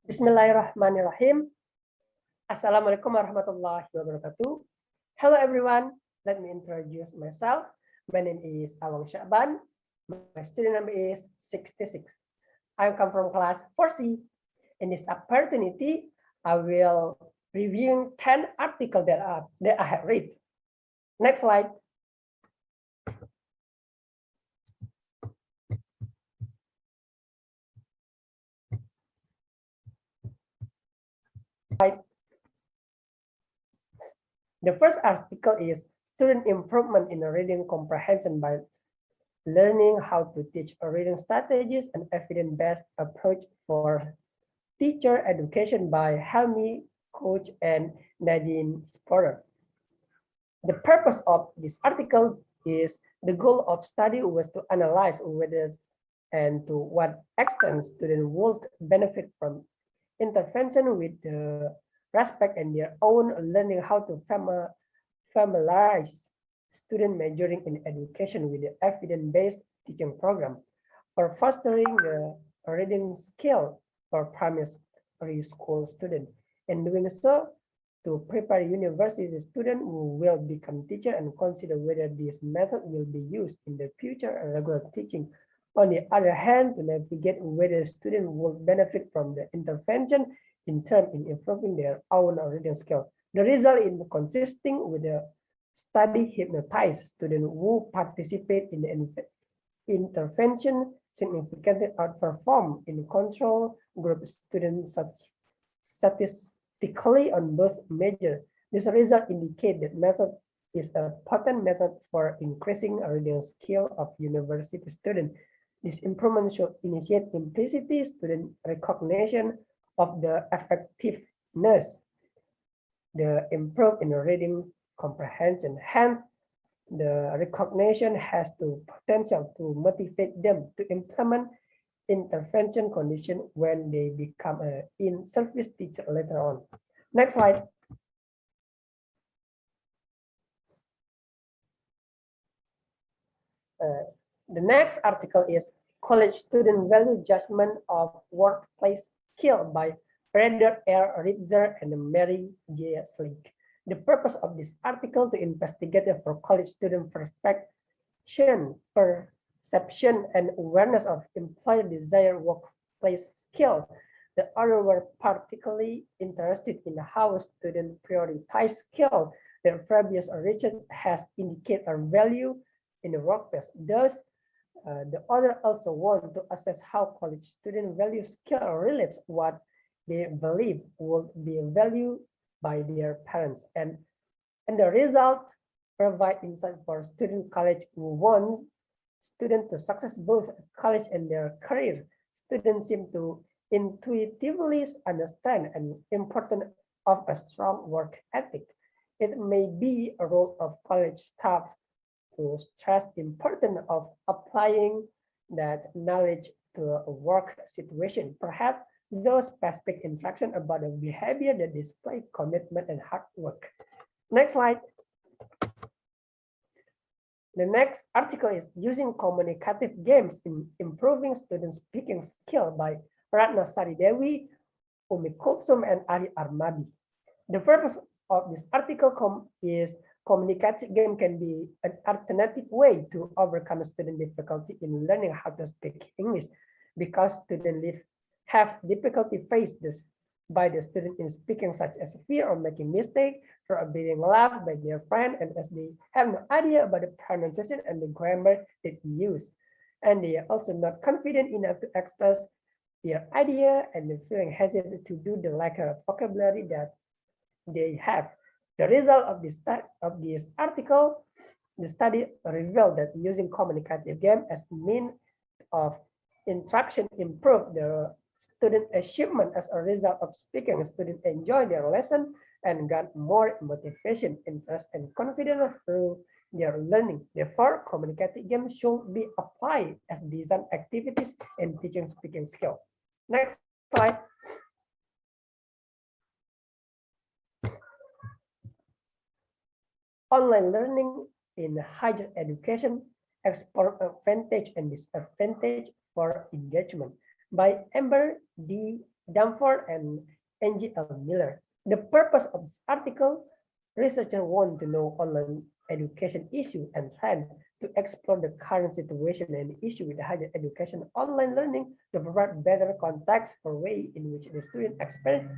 Bismillahirrahmanirrahim. Assalamualaikum warahmatullahi wabarakatuh. Hello everyone. Let me introduce myself. My name is Awang Syaban. My student number is 66. I come from class 4C. In this opportunity, I will review 10 articles that I have read. Next slide. The first article is Student Improvement in Reading Comprehension by Learning How to Teach Reading Strategies and Evidence-Based Approach for Teacher Education by Helmi Koch and Nadine Sporter. The purpose of this article is the goal of study was to analyze whether and to what extent students would benefit from intervention with the respect and their own learning how to familiarize student majoring in education with the evidence-based teaching program for fostering the reading skill for primary school students. In doing so, to prepare university students who will become teachers and consider whether this method will be used in the future regular teaching. On the other hand, to navigate whether students will benefit from the intervention in terms in improving their own reading skill. The result in consisting with the study hypnotized students who participate in the intervention significantly outperform in control group students statistically on both measures. This result indicates that method is a potent method for increasing reading skill of university students. This improvement should initiate implicitly student recognition of the effectiveness, the improve in reading comprehension. Hence, the recognition has the potential to motivate them to implement intervention condition when they become an in-service teacher later on. Next slide. The next article is College Student Value Judgment of Workplace Skill by Frederick R. Ritzer and Mary J. Slick. The purpose of this article to investigate for college student perception and awareness of employer desired workplace skill. The author were particularly interested in how students prioritize skill that previous research has indicated are value in the workplace. Thus, the author also want to assess how college students value skill relates what they believe will be valued by their parents, and the result provide insight for student college who want students to success both college and their career. Students seem to intuitively understand and importance of a strong work ethic. It may be a role of college staff to stress the importance of applying that knowledge to a work situation. Perhaps those specific instructions about the behavior that display commitment and hard work. Next slide. The next article is Using Communicative Games in Improving Student Speaking Skill by Ratna Sari Dewi, Umi Kulsum, and Ari Armadi. The purpose of this article is communicative game can be an alternative way to overcome student difficulty in learning how to speak English because students have difficulty faced by the student in speaking, such as fear of making mistake, fear of being laughed by their friend, and as they have no idea about the pronunciation and the grammar that they use. And they are also not confident enough to express their idea and the feeling hesitant to do the lack of vocabulary that they have. The result of this article, the study revealed that using communicative game as a means of interaction improved the student achievement. As a result of speaking, students enjoy their lesson and got more motivation, interest, and confidence through their learning. Therefore, communicative games should be applied as design activities in teaching speaking skill. Next slide. Online learning in higher education, explore advantage and disadvantage for engagement by Amber D. Danforth and N.G.L. Miller. The purpose of this article, researchers want to know online education issue and trend to explore the current situation and issue with higher education online learning to provide better context for way in which the student experience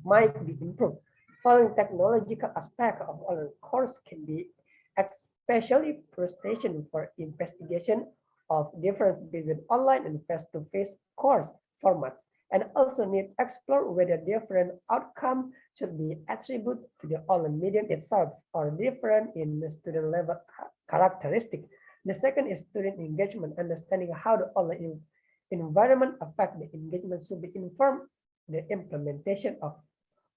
might be improved. Following technological aspect of online course can be especially frustration for investigation of difference between online and face-to-face course formats, and also need to explore whether different outcome should be attributed to the online medium itself or different in the student level characteristic. The second is student engagement, understanding how the online environment affect the engagement should be informed the implementation of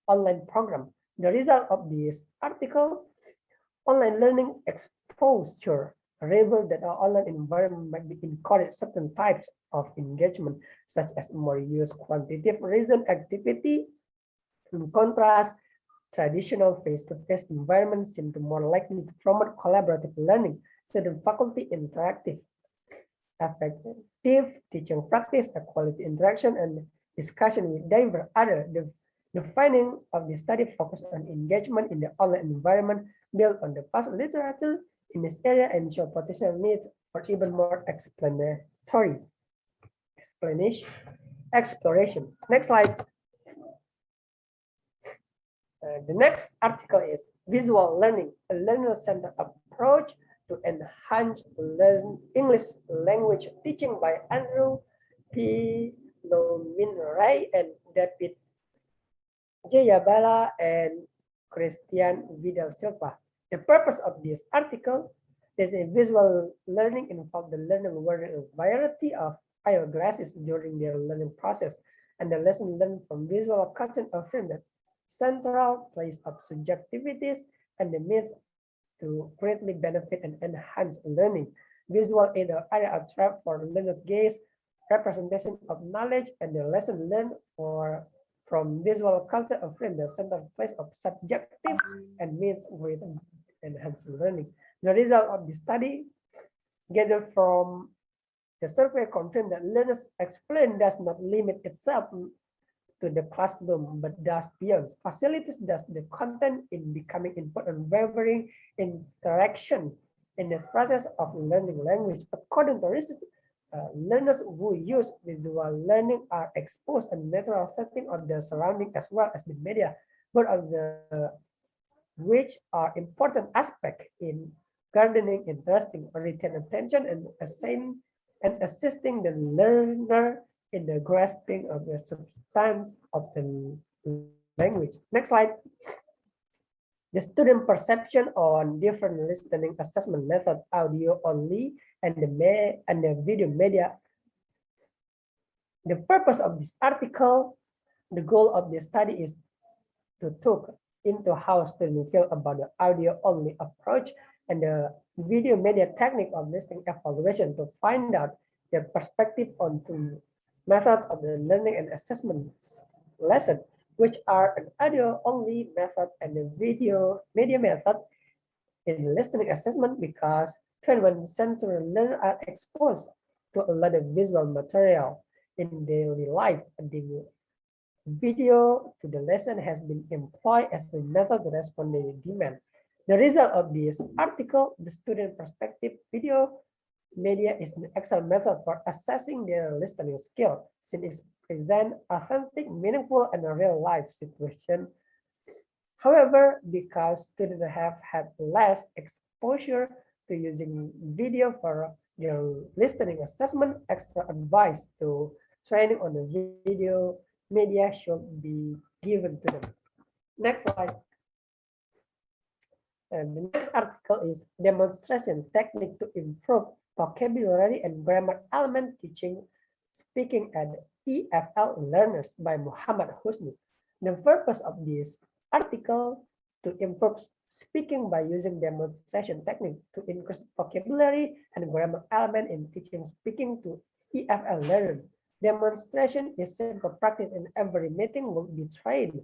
online program. The result of this article, online learning exposure revealed that our online environment might be encourage certain types of engagement, such as more use quantitative reason activity. In contrast, traditional face-to-face environments seem to more likely to promote collaborative learning, certain faculty interactive, effective teaching practice, a quality interaction, and discussion with diverse other. The finding of the study focused on engagement in the online environment built on the past literature in this area and show potential needs for even more exploration. Next slide. The next article is Visual Learning, a learner-centered approach to enhance English language teaching by Andrew P. Lominray and David Jayabala and Christian Vidal Silva. The purpose of this article is a visual learning involves the learner wearing a variety of eyeglasses during their learning process, and the lesson learned from visual content affirm that central place of subjectivities and the means to greatly benefit and enhance learning. Visual aid area attract for learners' gaze, representation of knowledge, and the lesson learned from visual culture affirm the central place of subjective and means with enhanced learning. The result of the study gathered from the survey confirmed that learners' experience does not limit itself to the classroom, but does beyond. Facilities does the content in becoming important unwavering interaction in this process of learning language. According to research, learners who use visual learning are exposed in natural setting of the surrounding as well as the media, both of the which are important aspect in gardening, interesting, retain attention, and assisting the learner in the grasping of the substance of the language. Next slide. The student perception on different listening assessment method, audio only, and the video media. The purpose of this article, the goal of the study is to talk into how students feel about the audio only approach and the video media technique of listening evaluation to find out their perspective on the method of the learning and assessment lesson, which are an audio only method and the video media method in listening assessment, because 21st century learners are exposed to a lot of visual material in daily life. The video to the lesson has been employed as a method to respond to the demand. The result of this article, the student perspective video media is an excellent method for assessing their listening skill, since it presents authentic, meaningful, and a real life situation. However, because students have had less exposure to using video for their listening assessment, extra advice to training on the video media should be given to them. Next slide. And the next article is demonstration technique to improve vocabulary and grammar element teaching speaking at EFL learners by Muhammad Husni. The purpose of this article to improve speaking by using demonstration technique to increase vocabulary and grammar element in teaching speaking to EFL learners. Demonstration is simple practice in every meeting will be trained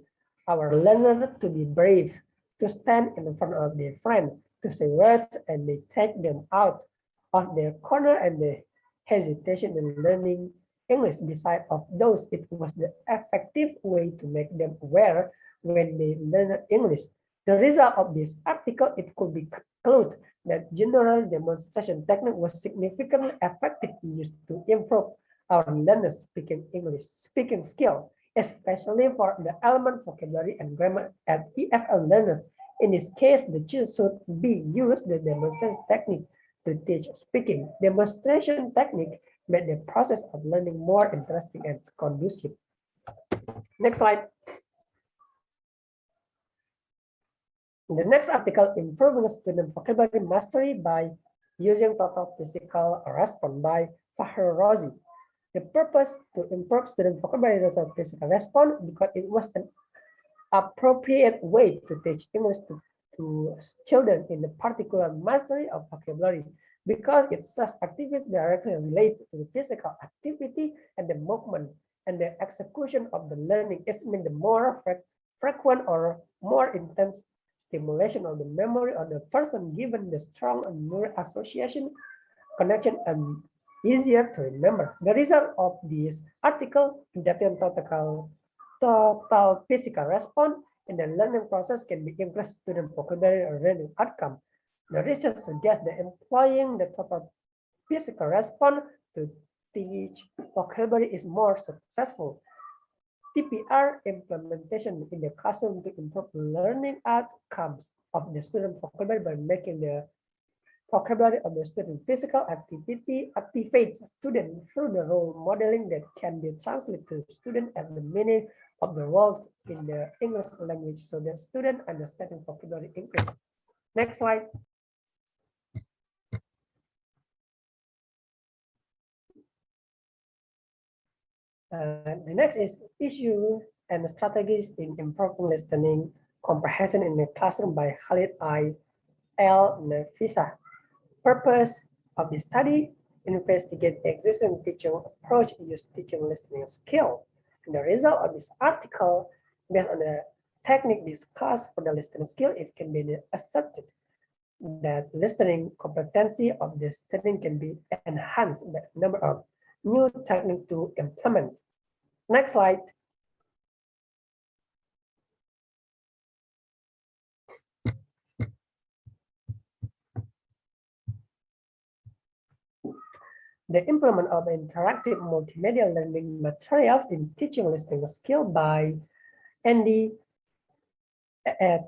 our learner to be brave, to stand in front of their friend, to say words and they take them out of their corner and the hesitation in learning English. Besides of those, it was the effective way to make them aware when they learn English. The result of this article, it could be concluded that general demonstration technique was significantly effective used to improve our learners speaking English speaking skill, especially for the element vocabulary and grammar at EFL learners. In this case, the child should be used the demonstration technique to teach speaking. Demonstration technique made the process of learning more interesting and conducive. Next slide. In the next article, improving student vocabulary mastery by using total physical response by Fahru Rozi. The purpose to improve student vocabulary total physical response because it was an appropriate way to teach English to children in the particular mastery of vocabulary because its stress activity directly related to the physical activity and the movement and the execution of the learning. It means the more frequent or more intense stimulation of the memory of the person given the strong and neural association connection and easier to remember. The result of this article that total physical response in the learning process can be increased student vocabulary or learning outcome. The research suggests that employing the total physical response to teach vocabulary is more successful. TPR implementation in the classroom to improve learning outcomes of the student vocabulary by making the vocabulary of the student physical activity activates student through the role modeling that can be translated to student as the meaning of the world in the English language so that student understanding vocabulary increase. Next slide. The next is issue and strategies in improving listening comprehension in the classroom by Khalid I. L. Nafisa. Purpose of the study, investigate existing teaching approach, use teaching listening skill. And the result of this article, based on the technique discussed for the listening skill, it can be asserted that listening competency of the student can be enhanced by a number of new techniques to implement. Next slide. The implement of interactive multimedia learning materials in teaching listening skill by Andy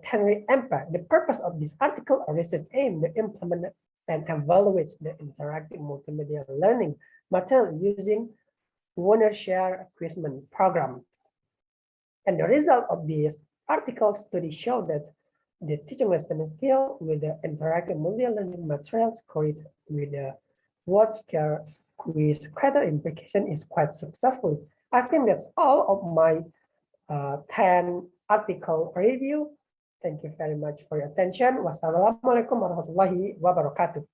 Henry Emper. The purpose of this article or research aim to implement and evaluate the interactive multimedia learning material using Share Quizzman programs. And the result of this article study showed that the teaching listening skill with the interactive multimedia learning materials created with the Share Quiz criteria implication is quite successful. I think that's all of my 10 article review. Thank you very much for your attention. Wassalamualaikum warahmatullahi wabarakatuh.